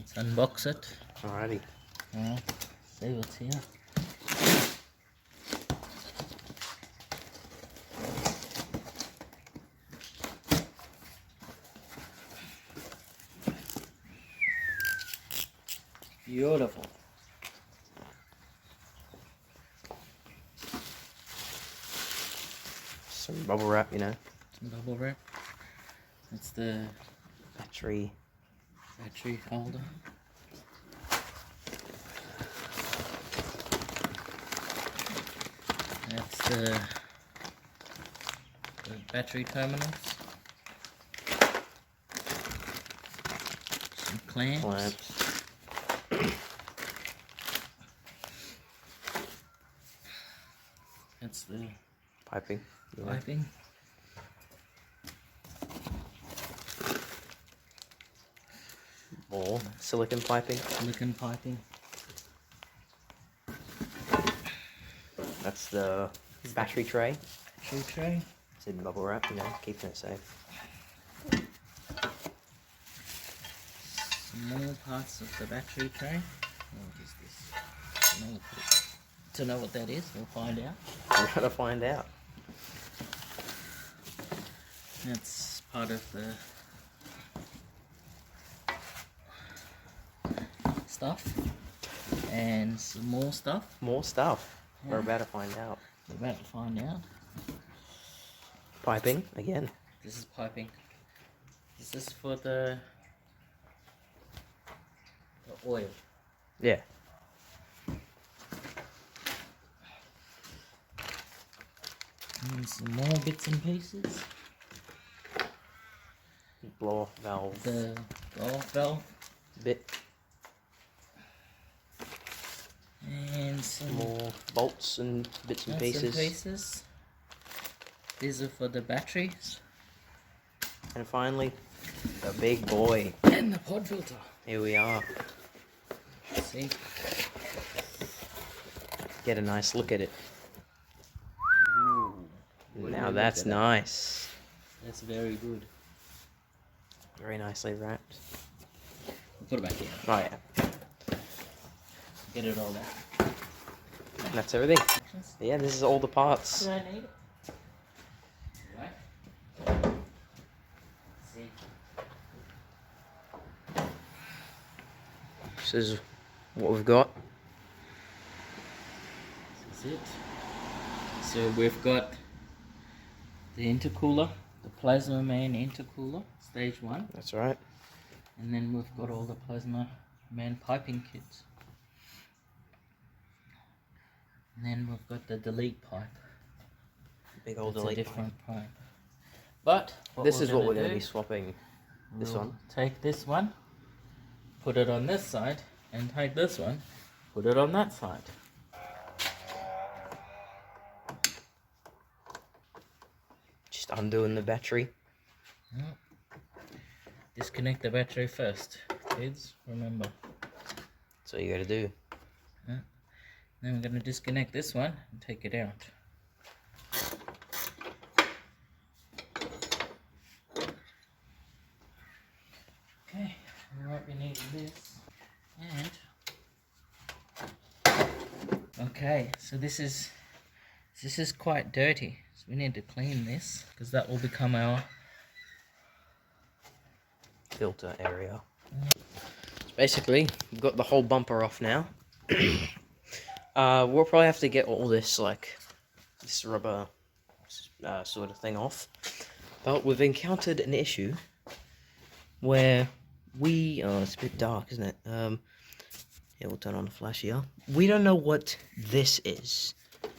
Let's unbox it. Alrighty. See what's here. Beautiful. Some bubble wrap, you know. Some bubble wrap. That's the Battery holder. That's the battery terminals. Some clamps. That's the Piping. piping. More silicon piping. Silicon piping. That's the battery tray. Battery tray. It's in bubble wrap, you know, keeping it safe. Some more parts of the battery tray. What is this? To know what that is, we'll find out. We're gonna find out. That's part of the stuff. And some more stuff. More stuff. Yeah. We're about to find out. We're about to find out. Piping again. This is piping. Is this for the oil? Yeah. And some more bits and pieces. Blow valve. The blow-off valve. Bit. And some More bolts and bits and pieces. These are for the batteries. And finally, the big boy. And the pod filter. Here we are. See? Get a nice look at it. Ooh. Now that's nice. That's very good. Very nicely wrapped. We'll put it back here. Oh yeah. Get it all out. And that's everything. Yeah, this is all the parts. Did I need it? Right? See? This is what we've got. This is it. So we've got the intercooler, the Plasma Man intercooler, stage 1. That's right. And then we've got all the Plasma Man piping kits. And then we've got the delete pipe. Big old It's delete a different pipe. But This is what we're going to be swapping. This We'll one. Take this one, put it on this side, and take this one, put it on that side. Just undoing the battery. Yep. Disconnect the battery first, kids, remember. That's what you got to do. Yep. Then we're going to disconnect this one and take it out. Okay, alright, we need this. And okay, so this is quite dirty. So we need to clean this because that will become our Filter area. So basically, we've got the whole bumper off now. We'll probably have to get all this, like, this rubber sort of thing off. But we've encountered an issue where it's a bit dark, isn't it? Yeah, we'll turn on the flash here. We don't know what this is.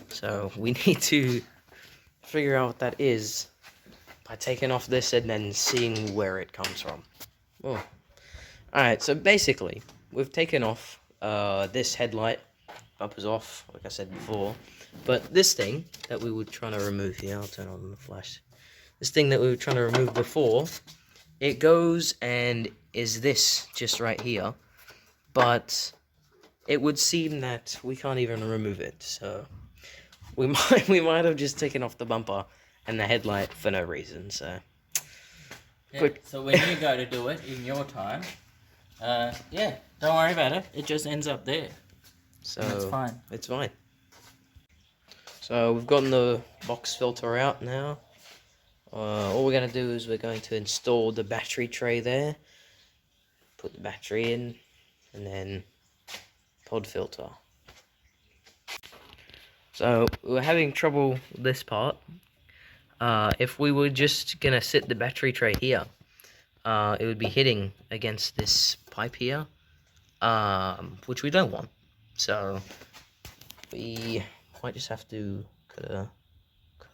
So we need to figure out what that is by taking off this and then seeing where it comes from. Oh. Alright, so basically, we've taken off this headlight. Bumper's off, like I said before. But this thing that we were trying to remove here, I'll turn on the flash. This thing that we were trying to remove before, it goes and is this just right here. But it would seem that we can't even remove it, so we might have just taken off the bumper and the headlight for no reason. So yeah, so when you go to do it in your time, yeah, don't worry about it. It just ends up there. So And it's fine. It's fine. So we've gotten the box filter out now. All we're going to do is we're going to install the battery tray there. Put the battery in. And then pod filter. So we're having trouble with this part. If we were just going to sit the battery tray here, it would be hitting against this pipe here. Which we don't want. So we might just have to cut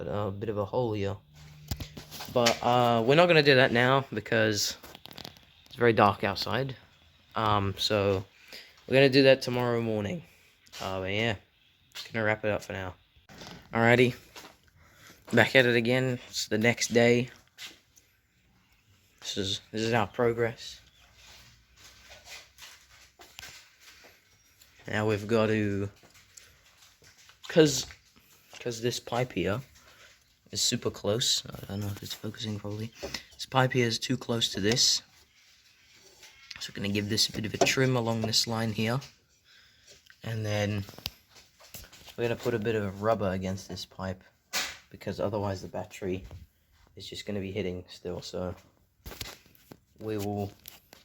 a bit of a hole here. But we're not going to do that now because it's very dark outside. So we're going to do that tomorrow morning. But yeah, just going to wrap it up for now. Alrighty, back at it again. It's the next day. This is our progress. Now we've got to, cause this pipe here is super close. I don't know if it's focusing properly. This pipe here is too close to this, so we're gonna give this a bit of a trim along this line here, and then we're gonna put a bit of rubber against this pipe because otherwise the battery is just gonna be hitting still. So we will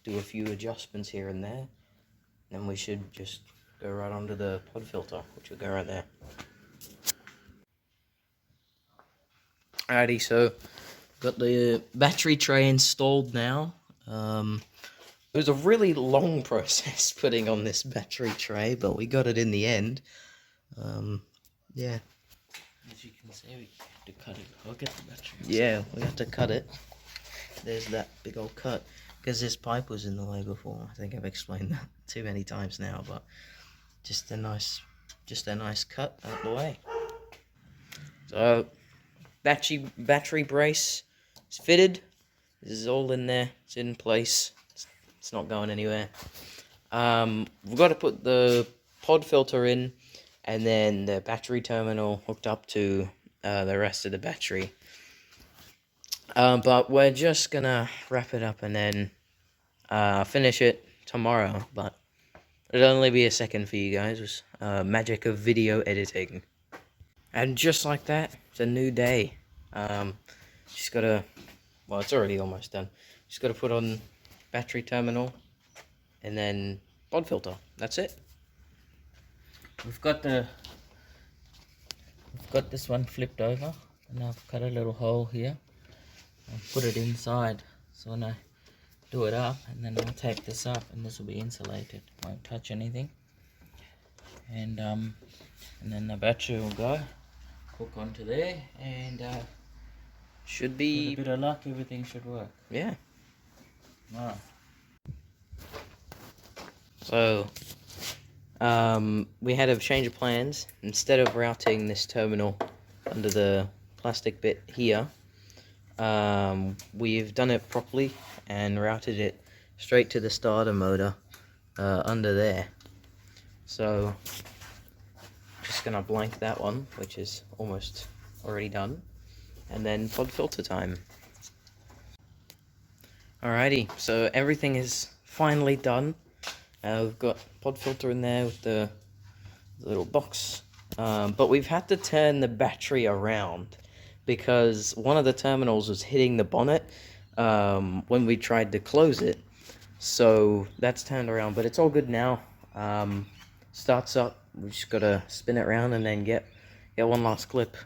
do a few adjustments here and there, and we should just go right onto the pod filter, which will go right there. Alrighty, so got the battery tray installed now. It was a really long process putting on this battery tray, but we got it in the end. Yeah. As you can see, we have to cut it. I'll get the battery. Yeah, we have to cut it. There's that big old cut. Because this pipe was in the way before. I think I've explained that too many times now, but just a nice cut out the way. So battery brace is fitted. This is all in there. It's in place. It's not going anywhere. We've got to put the pod filter in, and then the battery terminal hooked up to the rest of the battery. But we're just gonna wrap it up and then finish it tomorrow. But it'll only be a second for you guys. It was magic of video editing. And just like that, it's a new day. Just gotta, well, it's already almost done. Just gotta put on battery terminal and then pod filter. That's it. We've got this one flipped over, and I've cut a little hole here. I'll put it inside, so when I do it up, and then I'll tape this up, and this will be insulated, won't touch anything. And then the battery will go hook onto there, and Should be, with a bit of luck, everything should work. yeah. Alright. So we had a change of plans. Instead of routing this terminal under the plastic bit here, we've done it properly and routed it straight to the starter motor under there. So just gonna blank that one, which is almost already done, and then pod filter time. Alrighty, so everything is finally done. We've got pod filter in there with the little box, but we've had to turn the battery around because one of the terminals was hitting the bonnet when we tried to close it. So that's turned around, but it's all good now. Starts up. We just gotta spin it around and then get one last clip.